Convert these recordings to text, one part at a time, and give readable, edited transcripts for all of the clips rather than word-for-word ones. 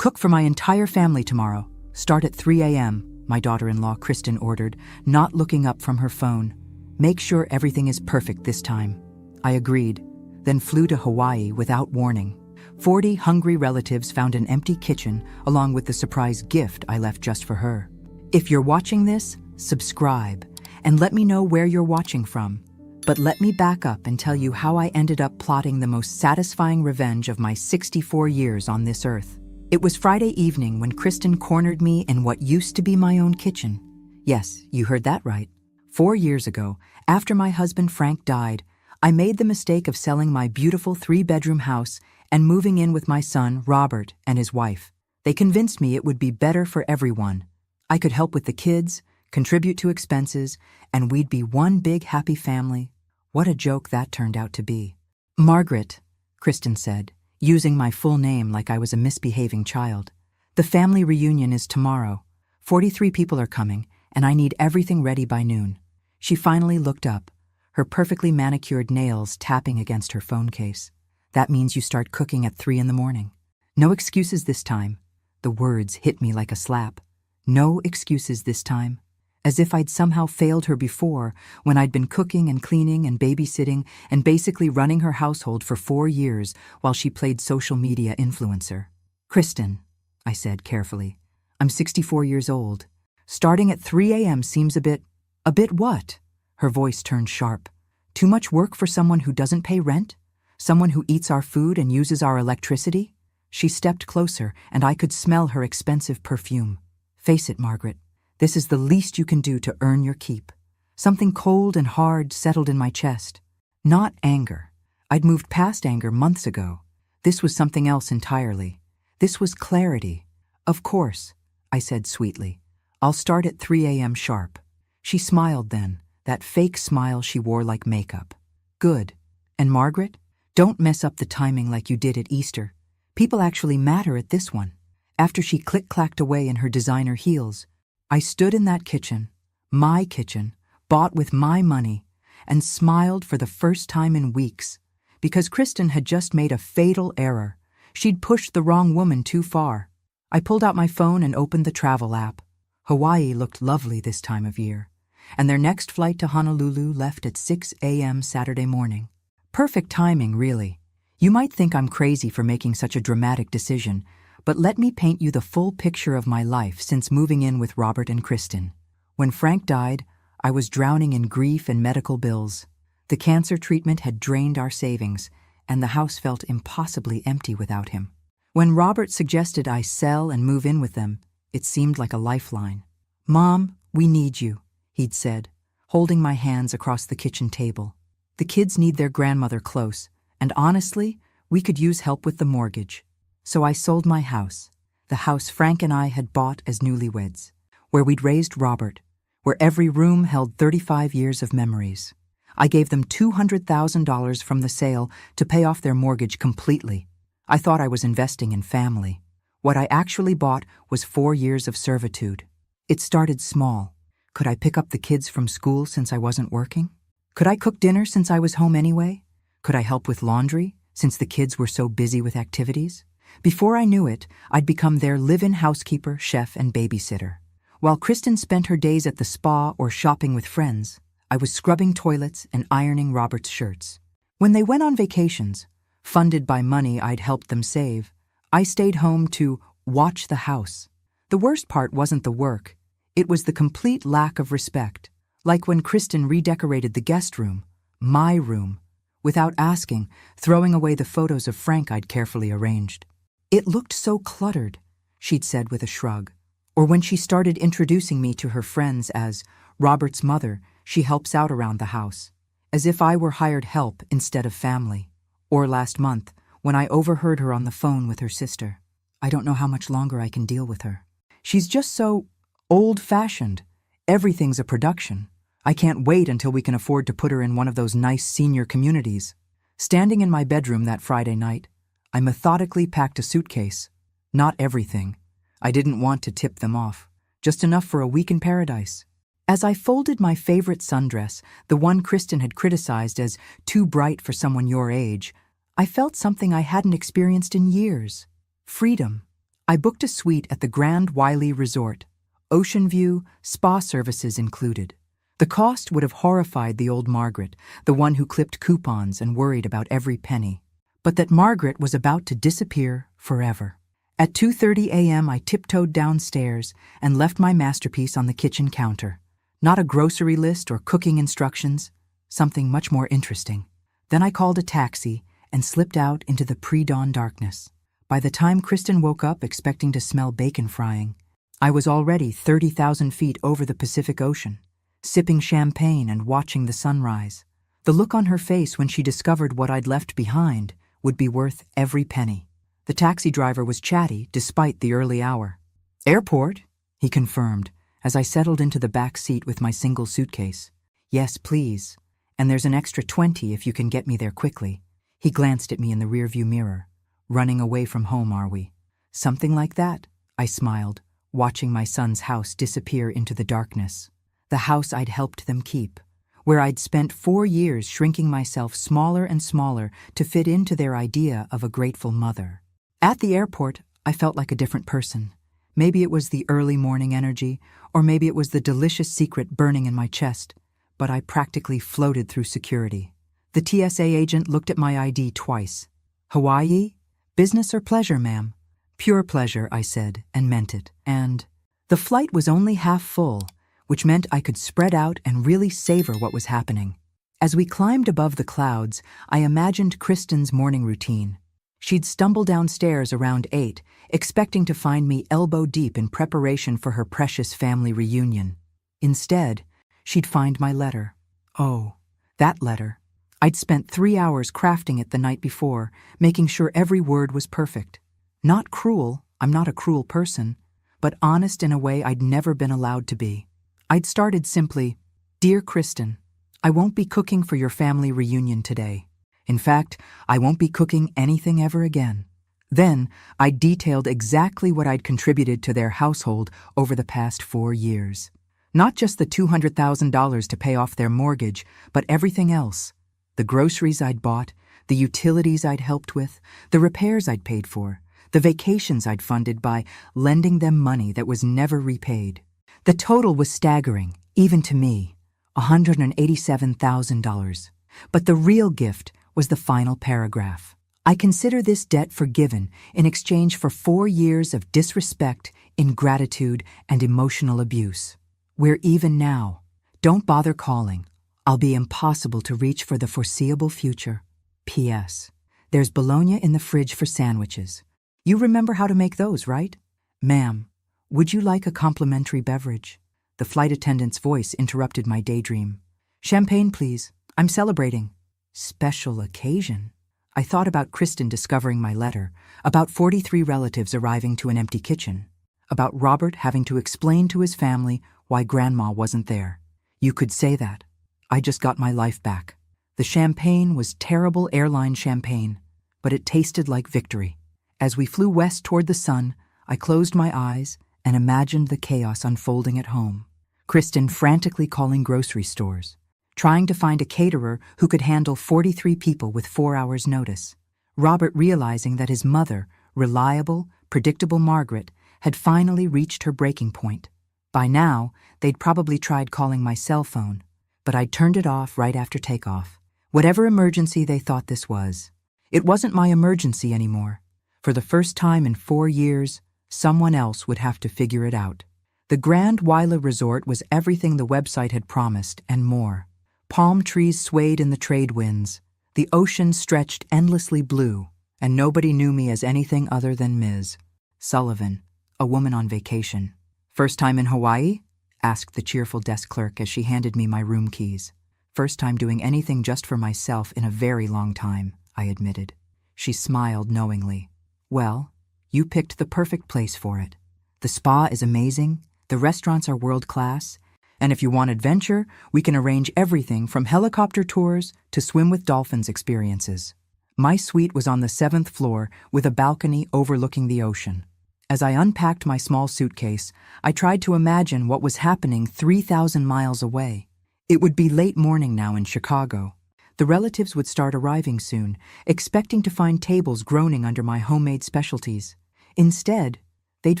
Cook for my entire family tomorrow. Start at 3 a.m., my daughter-in-law Kristen ordered, not looking up from her phone. Make sure everything is perfect this time. I agreed, then flew to Hawaii without warning. 40 hungry relatives found an empty kitchen along with the surprise gift I left just for her. If you're watching this, subscribe and let me know where you're watching from. But let me back up and tell you how I ended up plotting the most satisfying revenge of my 64 years on this earth. It was Friday evening when Kristen cornered me in what used to be my own kitchen. Yes, you heard that right. 4 years ago, after my husband Frank died, I made the mistake of selling my beautiful 3-bedroom house and moving in with my son, Robert, and his wife. They convinced me it would be better for everyone. I could help with the kids, contribute to expenses, and we'd be one big happy family. What a joke that turned out to be. Margaret, Kristen said, using my full name like I was a misbehaving child. The family reunion is tomorrow. 43 people are coming, and I need everything ready by noon. She finally looked up, her perfectly manicured nails tapping against her phone case. That means you start cooking at 3 in the morning. No excuses this time. The words hit me like a slap. No excuses this time. As if I'd somehow failed her before, when I'd been cooking and cleaning and babysitting and basically running her household for 4 years while she played social media influencer. Kristen, I said carefully, I'm 64 years old. Starting at 3 a.m. seems a bit what? Her voice turned sharp. Too much work for someone who doesn't pay rent? Someone who eats our food and uses our electricity? She stepped closer, and I could smell her expensive perfume. Face it, Margaret. This is the least you can do to earn your keep. Something cold and hard settled in my chest. Not anger. I'd moved past anger months ago. This was something else entirely. This was clarity. Of course, I said sweetly. I'll start at 3 a.m. sharp. She smiled then, that fake smile she wore like makeup. Good. And Margaret? Don't mess up the timing like you did at Easter. People actually matter at this one. After she click-clacked away in her designer heels, I stood in that kitchen, my kitchen, bought with my money, and smiled for the first time in weeks, because Kristen had just made a fatal error. She'd pushed the wrong woman too far. I pulled out my phone and opened the travel app. Hawaii looked lovely this time of year, and their next flight to Honolulu left at 6 a.m. Saturday morning. Perfect timing, really. You might think I'm crazy for making such a dramatic decision, but let me paint you the full picture of my life since moving in with Robert and Kristen. When Frank died, I was drowning in grief and medical bills. The cancer treatment had drained our savings, and the house felt impossibly empty without him. When Robert suggested I sell and move in with them, it seemed like a lifeline. "Mom, we need you," he'd said, holding my hands across the kitchen table. "The kids need their grandmother close, and honestly, we could use help with the mortgage." So I sold my house, the house Frank and I had bought as newlyweds, where we'd raised Robert, where every room held 35 years of memories. I gave them $200,000 from the sale to pay off their mortgage completely. I thought I was investing in family. What I actually bought was 4 years of servitude. It started small. Could I pick up the kids from school since I wasn't working? Could I cook dinner since I was home anyway? Could I help with laundry since the kids were so busy with activities? Before I knew it, I'd become their live-in housekeeper, chef, and babysitter. While Kristen spent her days at the spa or shopping with friends, I was scrubbing toilets and ironing Robert's shirts. When they went on vacations, funded by money I'd helped them save, I stayed home to watch the house. The worst part wasn't the work. It was the complete lack of respect. Like when Kristen redecorated the guest room, my room, without asking, throwing away the photos of Frank I'd carefully arranged. "It looked so cluttered," she'd said with a shrug. Or when she started introducing me to her friends as Robert's mother, she helps out around the house, as if I were hired help instead of family. Or last month, when I overheard her on the phone with her sister. I don't know how much longer I can deal with her. She's just so old-fashioned. Everything's a production. I can't wait until we can afford to put her in one of those nice senior communities. Standing in my bedroom that Friday night, I methodically packed a suitcase. Not everything. I didn't want to tip them off. Just enough for a week in paradise. As I folded my favorite sundress, the one Kristen had criticized as too bright for someone your age, I felt something I hadn't experienced in years. Freedom. I booked a suite at the Grand Wiley Resort. Ocean view, spa services included. The cost would have horrified the old Margaret, the one who clipped coupons and worried about every penny. But that Margaret was about to disappear forever. At 2:30 a.m. I tiptoed downstairs and left my masterpiece on the kitchen counter. Not a grocery list or cooking instructions, something much more interesting. Then I called a taxi and slipped out into the pre-dawn darkness. By the time Kristen woke up expecting to smell bacon frying, I was already 30,000 feet over the Pacific Ocean, sipping champagne and watching the sunrise. The look on her face when she discovered what I'd left behind would be worth every penny. The taxi driver was chatty despite the early hour. "Airport," he confirmed as I settled into the back seat with my single suitcase. "Yes, please. And there's an extra 20 if you can get me there quickly." He glanced at me in the rearview mirror. "Running away from home, are we?" "Something like that," I smiled, watching my son's house disappear into the darkness. The house I'd helped them keep, where I'd spent 4 years shrinking myself smaller and smaller to fit into their idea of a grateful mother. At the airport, I felt like a different person. Maybe it was the early morning energy, or maybe it was the delicious secret burning in my chest, but I practically floated through security. The TSA agent looked at my ID twice. "Hawaii? Business or pleasure, ma'am?" "Pure pleasure," I said, and meant it. And the flight was only half full, which meant I could spread out and really savor what was happening. As we climbed above the clouds, I imagined Kristen's morning routine. She'd stumble downstairs around 8, expecting to find me elbow-deep in preparation for her precious family reunion. Instead, she'd find my letter. Oh, that letter. I'd spent 3 hours crafting it the night before, making sure every word was perfect. Not cruel, I'm not a cruel person, but honest in a way I'd never been allowed to be. I'd started simply, "Dear Kristen, I won't be cooking for your family reunion today. In fact, I won't be cooking anything ever again." Then, I detailed exactly what I'd contributed to their household over the past 4 years. Not just the $200,000 to pay off their mortgage, but everything else. The groceries I'd bought, the utilities I'd helped with, the repairs I'd paid for, the vacations I'd funded by lending them money that was never repaid. The total was staggering, even to me, $187,000. But the real gift was the final paragraph. "I consider this debt forgiven in exchange for 4 years of disrespect, ingratitude, and emotional abuse. We're even now. Don't bother calling. I'll be impossible to reach for the foreseeable future. P.S. There's bologna in the fridge for sandwiches. You remember how to make those, right? Ma'am, would you like a complimentary beverage?" The flight attendant's voice interrupted my daydream. "Champagne, please. I'm celebrating." Special occasion. I thought about Kristen discovering my letter, about 43 relatives arriving to an empty kitchen, about Robert having to explain to his family why Grandma wasn't there. You could say that. I just got my life back. The champagne was terrible airline champagne, but it tasted like victory. As we flew west toward the sun, I closed my eyes and imagined the chaos unfolding at home. Kristen frantically calling grocery stores, trying to find a caterer who could handle 43 people with 4 hours' notice. Robert realizing that his mother, reliable, predictable Margaret, had finally reached her breaking point. By now, they'd probably tried calling my cell phone, but I'd turned it off right after takeoff. Whatever emergency they thought this was, it wasn't my emergency anymore. For the first time in 4 years, someone else would have to figure it out. The Grand Wiley Resort was everything the website had promised and more. Palm trees swayed in the trade winds. The ocean stretched endlessly blue, and nobody knew me as anything other than Ms. Sullivan, a woman on vacation. "First time in Hawaii?" asked the cheerful desk clerk as she handed me my room keys. "First time doing anything just for myself in a very long time," I admitted. She smiled knowingly. "Well, you picked the perfect place for it. The spa is amazing, the restaurants are world-class, and if you want adventure, we can arrange everything from helicopter tours to swim with dolphins experiences." My suite was on the 7th floor with a balcony overlooking the ocean. As I unpacked my small suitcase, I tried to imagine what was happening 3,000 miles away. It would be late morning now in Chicago. The relatives would start arriving soon, expecting to find tables groaning under my homemade specialties. Instead, They'd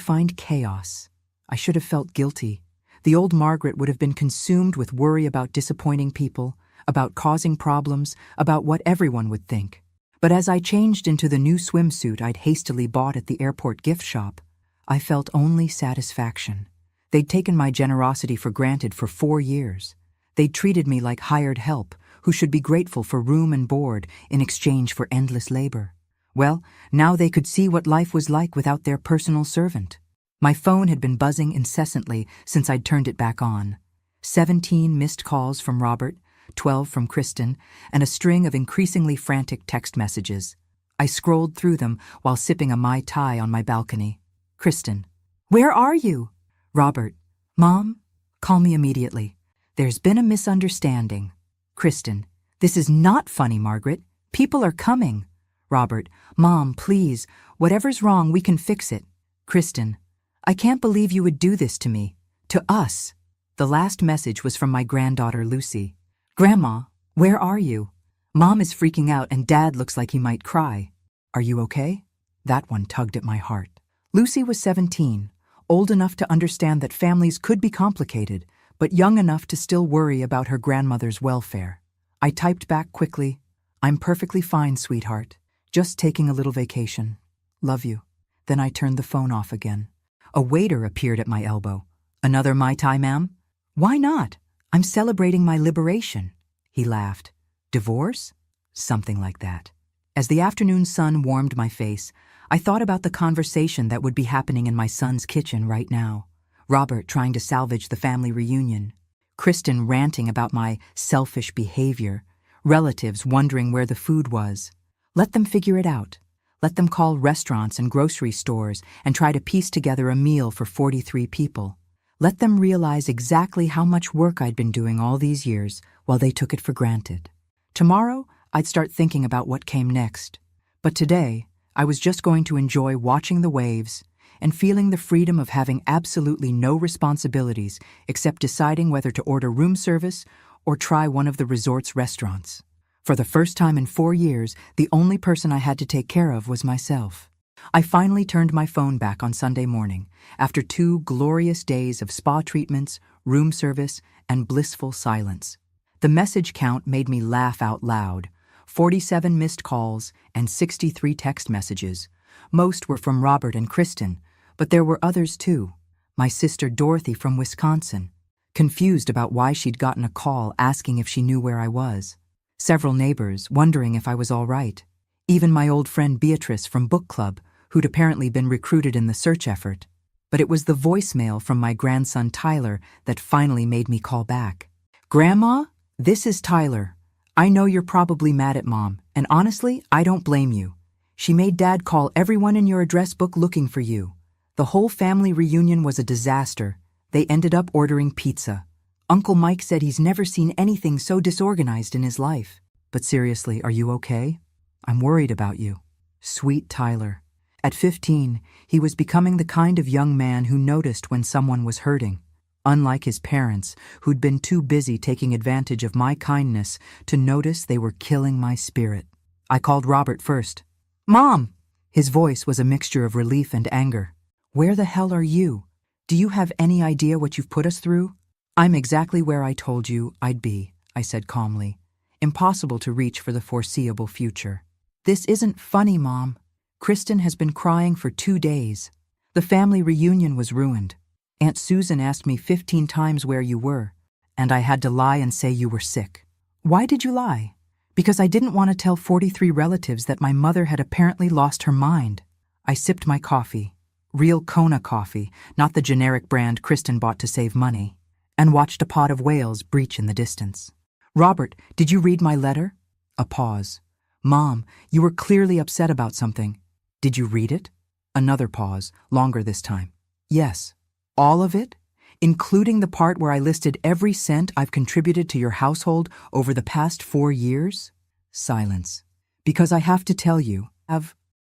find chaos. I should have felt guilty. The old Margaret would have been consumed with worry about disappointing people, about causing problems, about what everyone would think. But as I changed into the new swimsuit I'd hastily bought at the airport gift shop, I felt only satisfaction. They'd taken my generosity for granted for 4 years. They'd treated me like hired help, who should be grateful for room and board in exchange for endless labor. Well, now they could see what life was like without their personal servant. My phone had been buzzing incessantly since I'd turned it back on. 17 missed calls from Robert, 12 from Kristen, and a string of increasingly frantic text messages. I scrolled through them while sipping a Mai Tai on my balcony. Kristen: "Where are you?" Robert: "Mom, call me immediately. There's been a misunderstanding." Kristen: "This is not funny, Margaret. People are coming." Robert: "Mom, please, whatever's wrong, we can fix it." Kristen: "I can't believe you would do this to me. To us." The last message was from my granddaughter, Lucy. "Grandma, where are you? Mom is freaking out and Dad looks like he might cry. Are you okay?" That one tugged at my heart. Lucy was 17, old enough to understand that families could be complicated, but young enough to still worry about her grandmother's welfare. I typed back quickly, "I'm perfectly fine, sweetheart. Just taking a little vacation. Love you." Then I turned the phone off again. A waiter appeared at my elbow. "Another Mai Tai, ma'am?" "Why not? I'm celebrating my liberation." He laughed. "Divorce?" Something like that. As the afternoon sun warmed my face, I thought about the conversation that would be happening in my son's kitchen right now. Robert trying to salvage the family reunion. Kristen ranting about my selfish behavior. Relatives wondering where the food was. Let them figure it out. Let them call restaurants and grocery stores and try to piece together a meal for 43 people. Let them realize exactly how much work I'd been doing all these years while they took it for granted. Tomorrow, I'd start thinking about what came next. But today, I was just going to enjoy watching the waves and feeling the freedom of having absolutely no responsibilities except deciding whether to order room service or try one of the resort's restaurants. For the first time in 4 years, the only person I had to take care of was myself. I finally turned my phone back on Sunday morning, after 2 glorious days of spa treatments, room service, and blissful silence. The message count made me laugh out loud. 47 missed calls and 63 text messages. Most were from Robert and Kristen, but there were others too. My sister Dorothy from Wisconsin, confused about why she'd gotten a call asking if she knew where I was. Several neighbors wondering if I was all right. Even my old friend Beatrice from book club, who'd apparently been recruited in the search effort. But it was the voicemail from my grandson Tyler that finally made me call back. "Grandma, this is Tyler. I know you're probably mad at Mom, and honestly, I don't blame you. She made Dad call everyone in your address book looking for you. The whole family reunion was a disaster. They ended up ordering pizza. Uncle Mike said he's never seen anything so disorganized in his life. But seriously, are you okay? I'm worried about you." Sweet Tyler. At 15, he was becoming the kind of young man who noticed when someone was hurting. Unlike his parents, who'd been too busy taking advantage of my kindness to notice they were killing my spirit. I called Robert first. "Mom!" His voice was a mixture of relief and anger. "Where the hell are you? Do you have any idea what you've put us through?" "I'm exactly where I told you I'd be," I said calmly. "Impossible to reach for the foreseeable future." "This isn't funny, Mom. Kristen has been crying for 2 days. The family reunion was ruined. Aunt Susan asked me 15 times where you were, and I had to lie and say you were sick." "Why did you lie?" "Because I didn't want to tell 43 relatives that my mother had apparently lost her mind." I sipped my coffee, real Kona coffee, not the generic brand Kristen bought to save money, and watched a pod of whales breach in the distance. "Robert, did you read my letter?" A pause. "Mom, you were clearly upset about something. Did you read it?" Another pause, longer this time. "Yes." "All of it? Including the part where I listed every cent I've contributed to your household over the past 4 years?" Silence. "Because I have to tell you,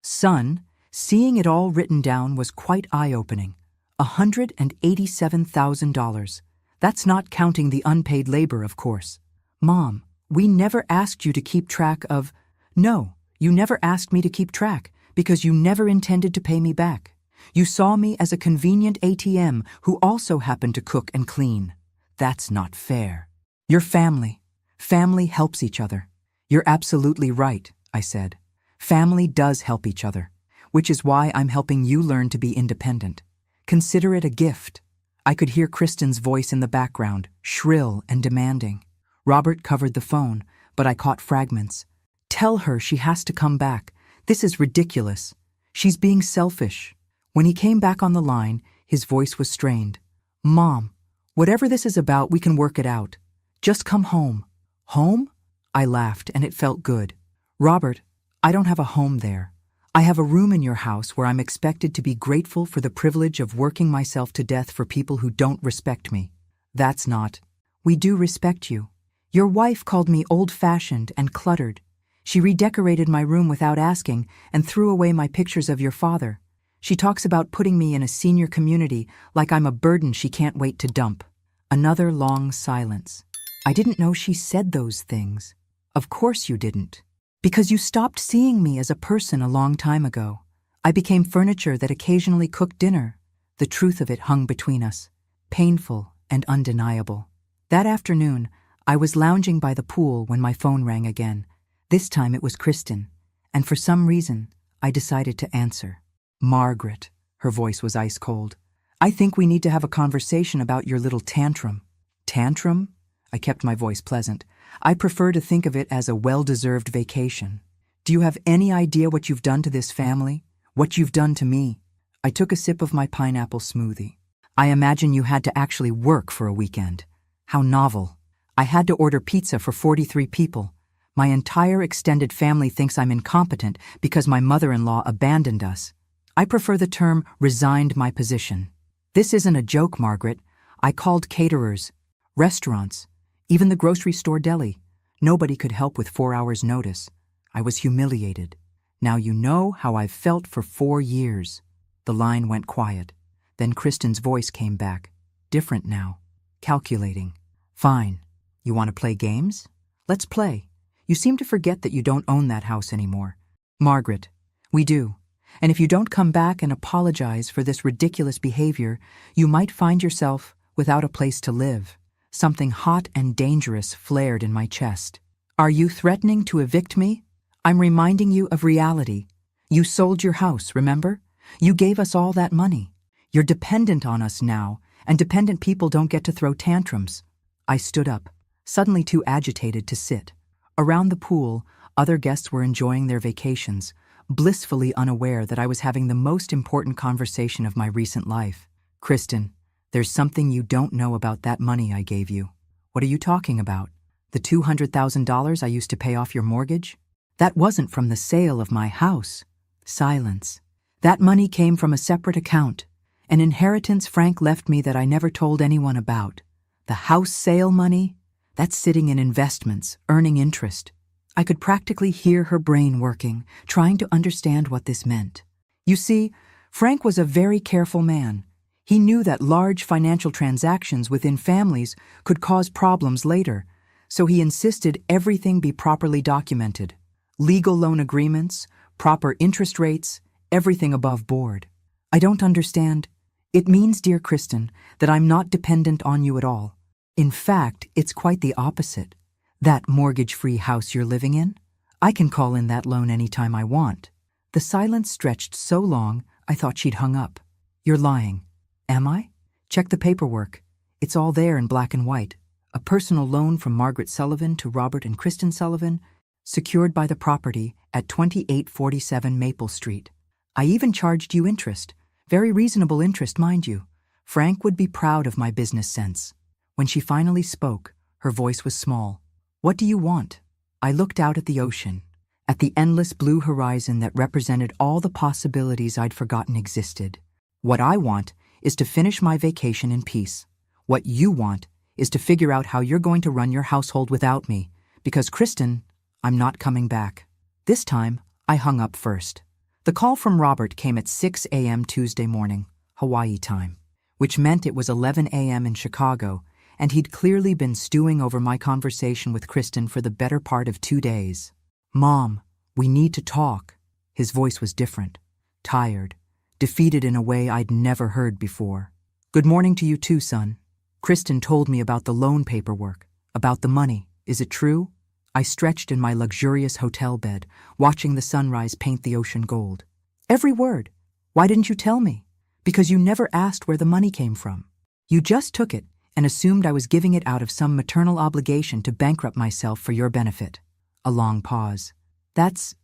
Son, seeing it all written down was quite eye-opening. $187,000. That's not counting the unpaid labor, of course. Mom, we never asked you to keep track of... No, you never asked me to keep track because you never intended to pay me back. You saw me as a convenient ATM who also happened to cook and clean. That's not fair. You're family. Family helps each other. You're absolutely right, I said. Family does help each other, which is why I'm helping you learn to be independent. Consider it a gift. I could hear Kristen's voice in the background, shrill and demanding. Robert covered the phone, but I caught fragments. Tell her she has to come back. This is ridiculous. She's being selfish. When he came back on the line, his voice was strained. Mom, whatever this is about, we can work it out. Just come home. Home? I laughed, and it felt good. Robert, I don't have a home there. I have a room in your house where I'm expected to be grateful for the privilege of working myself to death for people who don't respect me. That's not. We do respect you. Your wife called me old-fashioned and cluttered. She redecorated my room without asking and threw away my pictures of your father. She talks about putting me in a senior community like I'm a burden she can't wait to dump. Another long silence. I didn't know she said those things. Of course you didn't. Because you stopped seeing me as a person a long time ago. I became furniture that occasionally cooked dinner. The truth of it hung between us, painful and undeniable. That afternoon, I was lounging by the pool when my phone rang again. This time it was Kristen, and for some reason, I decided to answer. Margaret, her voice was ice cold. I think we need to have a conversation about your little tantrum. Tantrum? I kept my voice pleasant. I prefer to think of it as a well-deserved vacation. Do you have any idea what you've done to this family? What you've done to me? I took a sip of my pineapple smoothie. I imagine you had to actually work for a weekend. How novel. I had to order pizza for 43 people. My entire extended family thinks I'm incompetent because my mother-in-law abandoned us. I prefer the term resigned my position. This isn't a joke, Margaret. I called caterers, restaurants, even the grocery store deli. Nobody could help with 4 hours' notice. I was humiliated. Now you know how I've felt for 4 years. The line went quiet. Then Kristen's voice came back. Different now. Calculating. Fine. You want to play games? Let's play. You seem to forget that you don't own that house anymore. Margaret, we do. And if you don't come back and apologize for this ridiculous behavior, you might find yourself without a place to live. Something hot and dangerous flared in my chest. Are you threatening to evict me? I'm reminding you of reality. You sold your house, remember? You gave us all that money. You're dependent on us now, and dependent people don't get to throw tantrums. I stood up, suddenly too agitated to sit. Around the pool, other guests were enjoying their vacations, blissfully unaware that I was having the most important conversation of my recent life. Kristen, there's something you don't know about that money I gave you. What are you talking about? The $200,000 I used to pay off your mortgage? That wasn't from the sale of my house. Silence. That money came from a separate account, an inheritance Frank left me that I never told anyone about. The house sale money? That's sitting in investments, earning interest. I could practically hear her brain working, trying to understand what this meant. You see, Frank was a very careful man. He knew that large financial transactions within families could cause problems later, so he insisted everything be properly documented. Legal loan agreements, proper interest rates, everything above board. I don't understand. It means, dear Kristen, that I'm not dependent on you at all. In fact, it's quite the opposite. That mortgage-free house you're living in? I can call in that loan anytime I want. The silence stretched so long, I thought she'd hung up. You're lying. Am I? Check the paperwork. It's all there in black and white. A personal loan from Margaret Sullivan to Robert and Kristen Sullivan, secured by the property at 2847 Maple Street. I even charged you interest. Very reasonable interest, mind you. Frank would be proud of my business sense. When she finally spoke, her voice was small. What do you want? I looked out at the ocean, at the endless blue horizon that represented all the possibilities I'd forgotten existed. What I want is to finish my vacation in peace. What you want is to figure out how you're going to run your household without me, because Kristen, I'm not coming back. This time, I hung up first. The call from Robert came at 6 a.m. Tuesday morning, Hawaii time, which meant it was 11 a.m. in Chicago, and he'd clearly been stewing over my conversation with Kristen for the better part of 2 days. Mom, we need to talk. His voice was different, tired, defeated in a way I'd never heard before. "Good morning to you too, son. Kristen told me about the loan paperwork, about the money. Is it true?" I stretched in my luxurious hotel bed, watching the sunrise paint the ocean gold. "Every word. Why didn't you tell me?" "Because you never asked where the money came from. You just took it and assumed I was giving it out of some maternal obligation to bankrupt myself for your benefit." A long pause. That's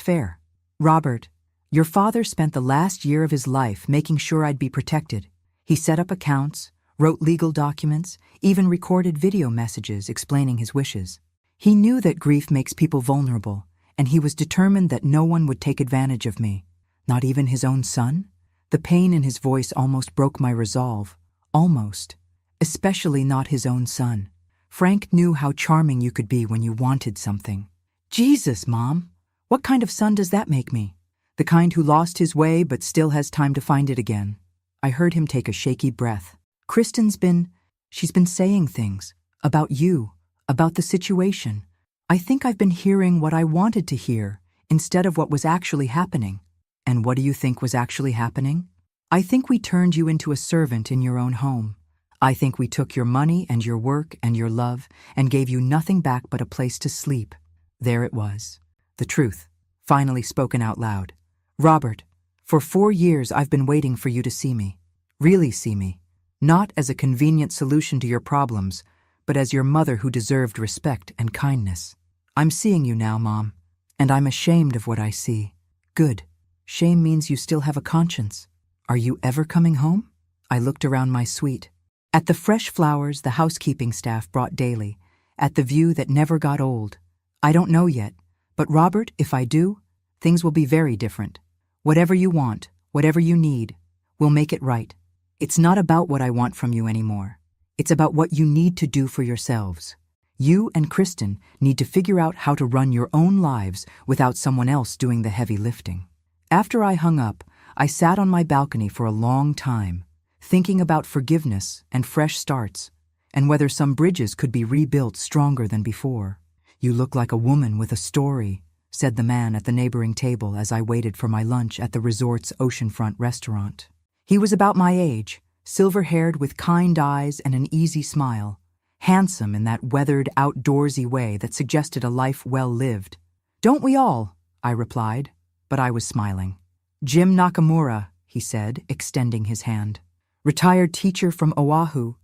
fair. "Robert, your father spent the last year of his life making sure I'd be protected. He set up accounts, wrote legal documents, even recorded video messages explaining his wishes. He knew that grief makes people vulnerable, and he was determined that no one would take advantage of me. Not even his own son?" The pain in his voice almost broke my resolve. Almost. Especially not his own son. "Frank knew how charming you could be when you wanted something." "Jesus, Mom! What kind of son does that make me?" "The kind who lost his way but still has time to find it again." I heard him take a shaky breath. She's been saying things. About you. About the situation. I think I've been hearing what I wanted to hear, instead of what was actually happening." "And what do you think was actually happening?" "I think we turned you into a servant in your own home. I think we took your money and your work and your love and gave you nothing back but a place to sleep." There it was. The truth, finally spoken out loud. "Robert, for 4 years I've been waiting for you to see me. Really see me. Not as a convenient solution to your problems, but as your mother who deserved respect and kindness. I'm seeing you now, Mom, and I'm ashamed of what I see." "Good. Shame means you still have a conscience. Are you ever coming home?" I looked around my suite. At the fresh flowers the housekeeping staff brought daily, at the view that never got old. "I don't know yet, but Robert, if I do, things will be very different. Whatever you want, whatever you need, we'll make it right. It's not about what I want from you anymore. It's about what you need to do for yourselves. You and Kristen need to figure out how to run your own lives without someone else doing the heavy lifting." After I hung up, I sat on my balcony for a long time, thinking about forgiveness and fresh starts, and whether some bridges could be rebuilt stronger than before. "You look like a woman with a story," said the man at the neighboring table as I waited for my lunch at the resort's oceanfront restaurant. He was about my age, silver-haired with kind eyes and an easy smile, handsome in that weathered, outdoorsy way that suggested a life well lived. "Don't we all?" I replied, but I was smiling. "Jim Nakamura," he said, extending his hand. "Retired teacher from Oahu,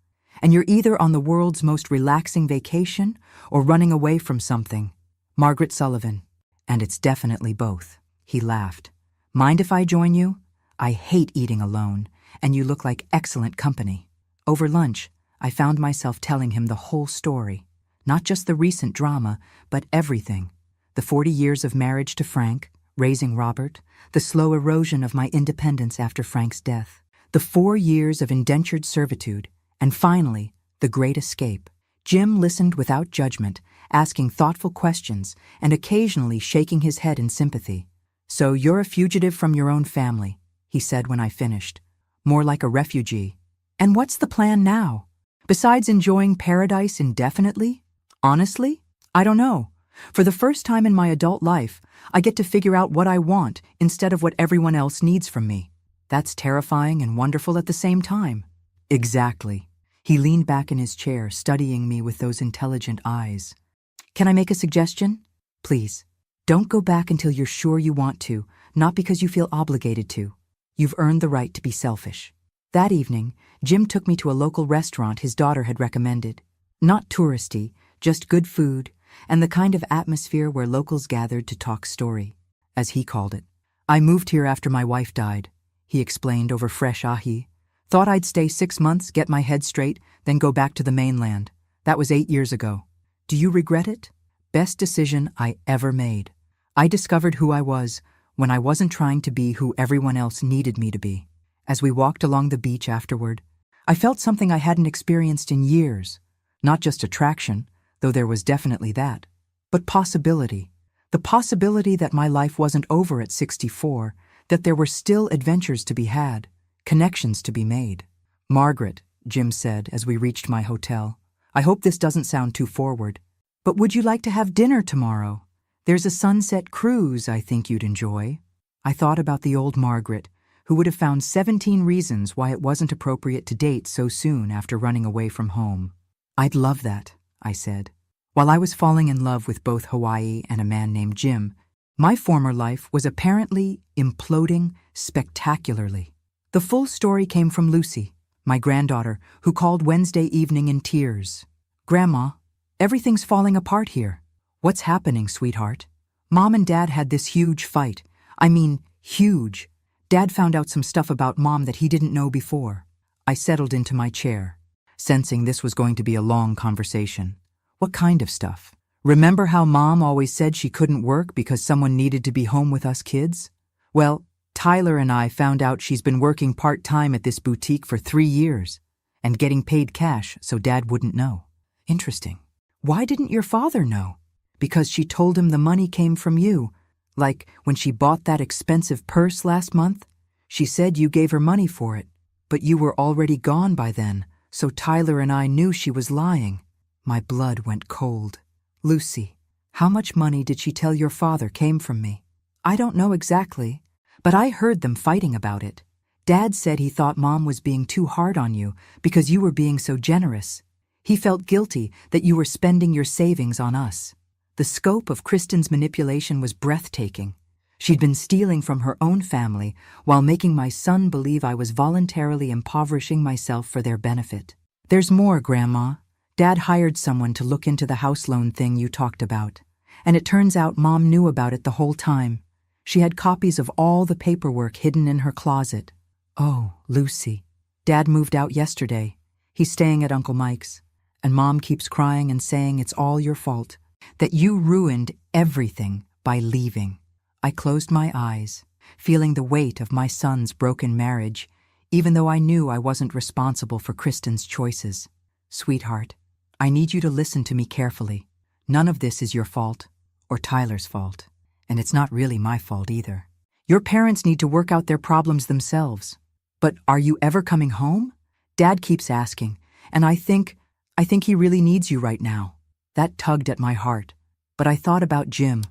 and you're either on the world's most relaxing vacation or running away from something." "Margaret Sullivan." "And it's definitely both." He laughed. "Mind if I join you? I hate eating alone, and you look like excellent company." Over lunch, I found myself telling him the whole story. Not just the recent drama, but everything. The 40 years of marriage to Frank, raising Robert, the slow erosion of my independence after Frank's death, the 4 years of indentured servitude, and finally, the great escape. Jim listened without judgment, asking thoughtful questions and occasionally shaking his head in sympathy. "So you're a fugitive from your own family," he said when I finished. "More like a refugee. And what's the plan now? Besides enjoying paradise indefinitely? Honestly, I don't know. For the first time in my adult life, I get to figure out what I want instead of what everyone else needs from me. That's terrifying and wonderful at the same time." "Exactly." He leaned back in his chair, studying me with those intelligent eyes. "Can I make a suggestion? Please, don't go back until you're sure you want to, not because you feel obligated to. You've earned the right to be selfish." That evening, Jim took me to a local restaurant his daughter had recommended. Not touristy, just good food, and the kind of atmosphere where locals gathered to talk story, as he called it. "I moved here after my wife died," he explained over fresh ahi. "Thought I'd stay 6 months, get my head straight, then go back to the mainland. That was 8 years ago. Do you regret it? Best decision I ever made. I discovered who I was when I wasn't trying to be who everyone else needed me to be." As we walked along the beach afterward, I felt something I hadn't experienced in years. Not just attraction, though there was definitely that, but possibility. The possibility that my life wasn't over at 64, that there were still adventures to be had, connections to be made. "Margaret," Jim said as we reached my hotel, "I hope this doesn't sound too forward, but would you like to have dinner tomorrow? There's a sunset cruise I think you'd enjoy." I thought about the old Margaret, who would have found 17 reasons why it wasn't appropriate to date so soon after running away from home. I'd love that, I said. While I was falling in love with both Hawaii and a man named Jim, my former life was apparently imploding spectacularly. The full story came from Lucy, my granddaughter, who called Wednesday evening in tears. "Grandma, everything's falling apart here." "What's happening, sweetheart?" "Mom and Dad had this huge fight. I mean, huge. Dad found out some stuff about Mom that he didn't know before." I settled into my chair, sensing this was going to be a long conversation. "What kind of stuff? Remember how Mom always said she couldn't work because someone needed to be home with us kids? Well, Tyler and I found out she's been working part-time at this boutique for 3 years and getting paid cash so Dad wouldn't know." "Interesting. Why didn't your father know?" "Because she told him the money came from you. Like when she bought that expensive purse last month, she said you gave her money for it, but you were already gone by then, so Tyler and I knew she was lying." My blood went cold. "Lucy, how much money did she tell your father came from me?" "I don't know exactly, but I heard them fighting about it. Dad said he thought Mom was being too hard on you because you were being so generous. He felt guilty that you were spending your savings on us." The scope of Kristen's manipulation was breathtaking. She'd been stealing from her own family while making my son believe I was voluntarily impoverishing myself for their benefit. "There's more, Grandma. Dad hired someone to look into the house loan thing you talked about, and it turns out Mom knew about it the whole time. She had copies of all the paperwork hidden in her closet." "Oh, Lucy. Dad moved out yesterday. He's staying at Uncle Mike's, and Mom keeps crying and saying it's all your fault, that you ruined everything by leaving." I closed my eyes, feeling the weight of my son's broken marriage, even though I knew I wasn't responsible for Kristen's choices. "Sweetheart, I need you to listen to me carefully. None of this is your fault, or Tyler's fault, and it's not really my fault either. Your parents need to work out their problems themselves. But are you ever coming home? Dad keeps asking, and I think he really needs you right now." That tugged at my heart, but I thought about Jim,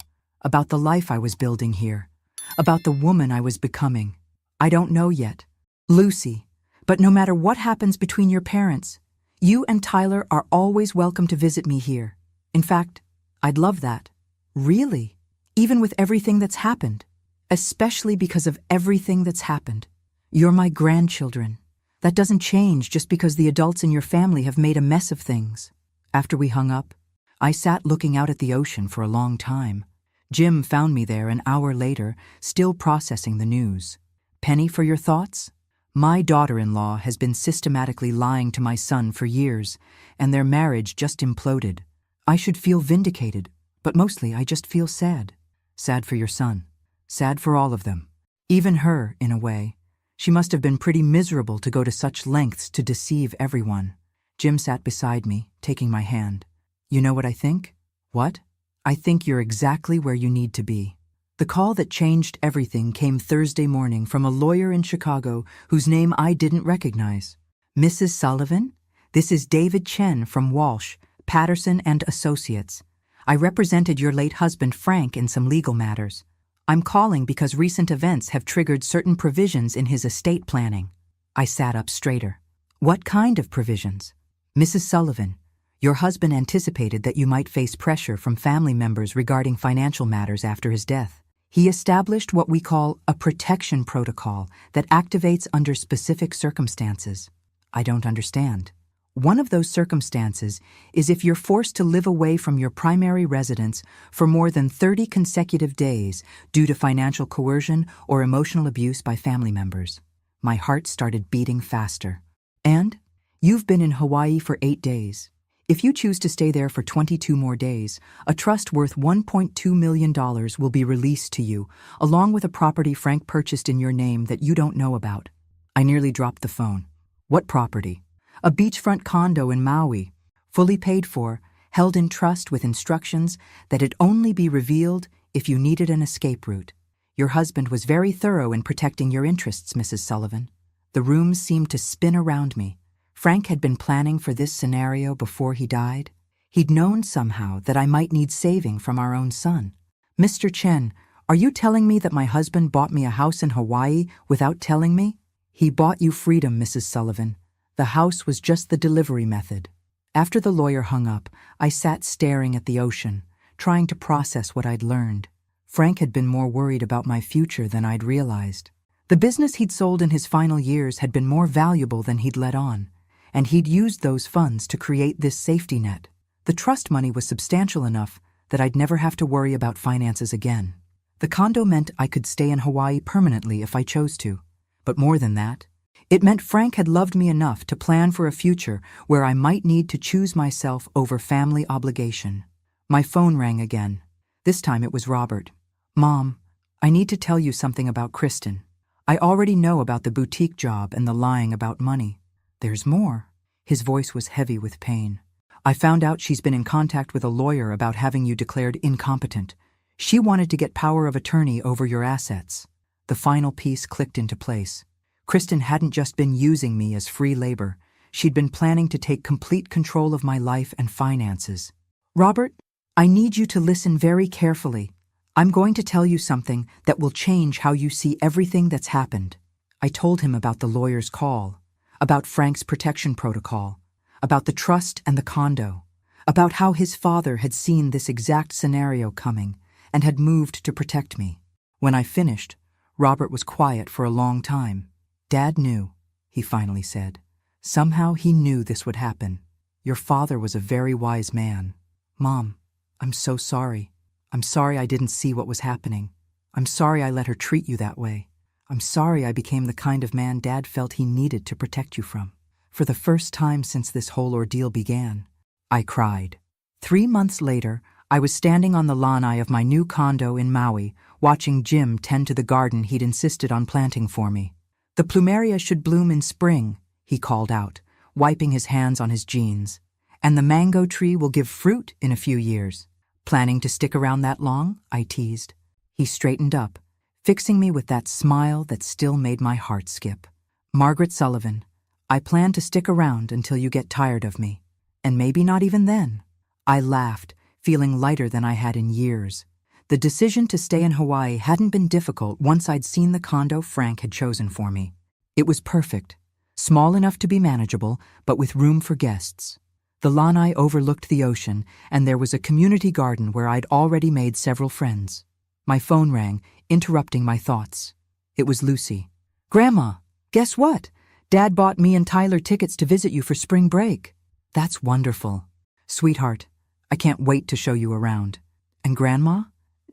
about the life I was building here, about the woman I was becoming. "I don't know yet, Lucy, but no matter what happens between your parents, you and Tyler are always welcome to visit me here. In fact, I'd love that. Really, even with everything that's happened, especially because of everything that's happened. You're my grandchildren. That doesn't change just because the adults in your family have made a mess of things." After we hung up, I sat looking out at the ocean for a long time. Jim found me there an hour later, still processing the news. "Penny, for your thoughts? My daughter-in-law has been systematically lying to my son for years, and their marriage just imploded. I should feel vindicated, but mostly I just feel sad. Sad for your son. Sad for all of them. Even her, in a way. She must have been pretty miserable to go to such lengths to deceive everyone." Jim sat beside me, taking my hand. "You know what I think?" "What?" "I think you're exactly where you need to be." The call that changed everything came Thursday morning from a lawyer in Chicago whose name I didn't recognize. "Mrs. Sullivan? This is David Chen from Walsh, Patterson and Associates. I represented your late husband Frank in some legal matters. I'm calling because recent events have triggered certain provisions in his estate planning." I sat up straighter. "What kind of provisions?" "Mrs. Sullivan, your husband anticipated that you might face pressure from family members regarding financial matters after his death. He established what we call a protection protocol that activates under specific circumstances." "I don't understand." "One of those circumstances is if you're forced to live away from your primary residence for more than 30 consecutive days due to financial coercion or emotional abuse by family members." My heart started beating faster. "And? You've been in Hawaii for 8 days. If you choose to stay there for 22 more days, a trust worth $1.2 million will be released to you, along with a property Frank purchased in your name that you don't know about." I nearly dropped the phone. "What property?" "A beachfront condo in Maui, fully paid for, held in trust with instructions that it only be revealed if you needed an escape route. Your husband was very thorough in protecting your interests, Mrs. Sullivan." The room seemed to spin around me. Frank had been planning for this scenario before he died. He'd known somehow that I might need saving from our own son. "Mr. Chen, Are you telling me that my husband bought me a house in Hawaii without telling me? He bought you freedom, Mrs. Sullivan. The house was just the delivery method. After the lawyer hung up, I sat staring at the ocean, trying to process what I'd learned. Frank had been more worried about my future than I'd realized. The business he'd sold in his final years had been more valuable than he'd let on, and he'd used those funds to create this safety net. The trust money was substantial enough that I'd never have to worry about finances again. The condo meant I could stay in Hawaii permanently if I chose to. But more than that, it meant Frank had loved me enough to plan for a future where I might need to choose myself over family obligation. My phone rang again. This time it was Robert. Mom, I need to tell you something about Kristen. I already know about the boutique job and the lying about money. There's more. His voice was heavy with pain. I found out she's been in contact with a lawyer about having you declared incompetent. She wanted to get power of attorney over your assets. The final piece clicked into place. Kristen hadn't just been using me as free labor. She'd been planning to take complete control of my life and finances. Robert, I need you to listen very carefully. I'm going to tell you something that will change how you see everything that's happened. I told him about the lawyer's call, about Frank's protection protocol, about the trust and the condo, about how his father had seen this exact scenario coming and had moved to protect me. When I finished, Robert was quiet for a long time. Dad knew, he finally said. Somehow he knew this would happen. Your father was a very wise man. Mom, I'm so sorry. I'm sorry I didn't see what was happening. I'm sorry I let her treat you that way. I'm sorry I became the kind of man Dad felt he needed to protect you from. For the first time since this whole ordeal began, I cried. 3 months later, I was standing on the lanai of my new condo in Maui, watching Jim tend to the garden he'd insisted on planting for me. The plumeria should bloom in spring, he called out, wiping his hands on his jeans. And the mango tree will give fruit in a few years. Planning to stick around that long? I teased. He straightened up, fixing me with that smile that still made my heart skip. Margaret Sullivan, I plan to stick around until you get tired of me. And maybe not even then. I laughed, feeling lighter than I had in years. The decision to stay in Hawaii hadn't been difficult once I'd seen the condo Frank had chosen for me. It was perfect, small enough to be manageable, but with room for guests. The lanai overlooked the ocean, and there was a community garden where I'd already made several friends. My phone rang, interrupting my thoughts. It was Lucy. Grandma, guess what? Dad bought me and Tyler tickets to visit you for spring break. That's wonderful. Sweetheart, I can't wait to show you around. And Grandma?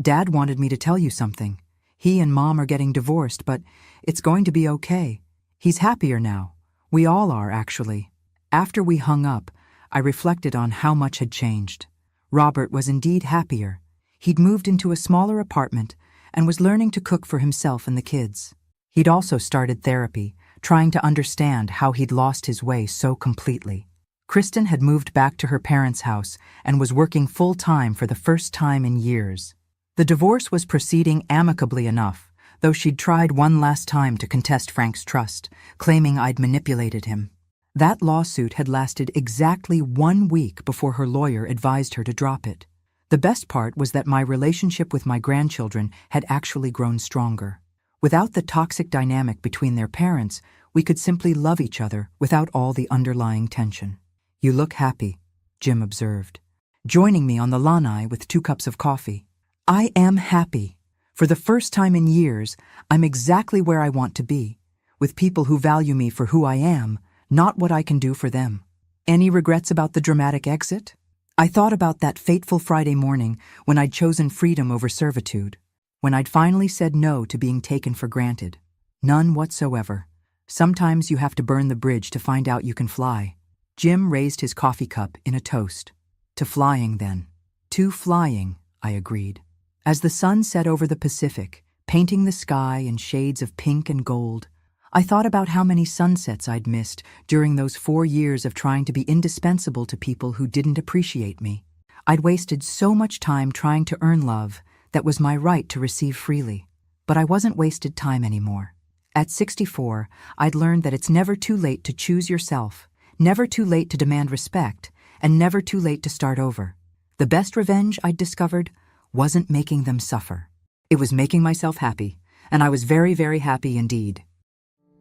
Dad wanted me to tell you something. He and Mom are getting divorced, but it's going to be okay. He's happier now. We all are, actually. After we hung up, I reflected on how much had changed. Robert was indeed happier. He'd moved into a smaller apartment and was learning to cook for himself and the kids. He'd also started therapy, trying to understand how he'd lost his way so completely. Kristen had moved back to her parents' house and was working full-time for the first time in years. The divorce was proceeding amicably enough, though she'd tried one last time to contest Frank's trust, claiming I'd manipulated him. That lawsuit had lasted exactly 1 week before her lawyer advised her to drop it. The best part was that my relationship with my grandchildren had actually grown stronger. Without the toxic dynamic between their parents, we could simply love each other without all the underlying tension. You look happy, Jim observed, joining me on the lanai with 2 cups of coffee. I am happy. For the first time in years, I'm exactly where I want to be, with people who value me for who I am, not what I can do for them. Any regrets about the dramatic exit? I thought about that fateful Friday morning when I'd chosen freedom over servitude, when I'd finally said no to being taken for granted. None whatsoever. Sometimes you have to burn the bridge to find out you can fly. Jim raised his coffee cup in a toast. To flying, then. To flying, I agreed. As the sun set over the Pacific, painting the sky in shades of pink and gold, I thought about how many sunsets I'd missed during those 4 years of trying to be indispensable to people who didn't appreciate me. I'd wasted so much time trying to earn love that was my right to receive freely. But I wasn't wasted time anymore. At 64, I'd learned that it's never too late to choose yourself, never too late to demand respect, and never too late to start over. The best revenge, I'd discovered, wasn't making them suffer. It was making myself happy, and I was very, very happy indeed.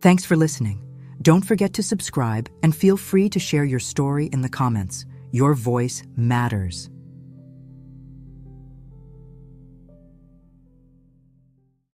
Thanks for listening. Don't forget to subscribe and feel free to share your story in the comments. Your voice matters.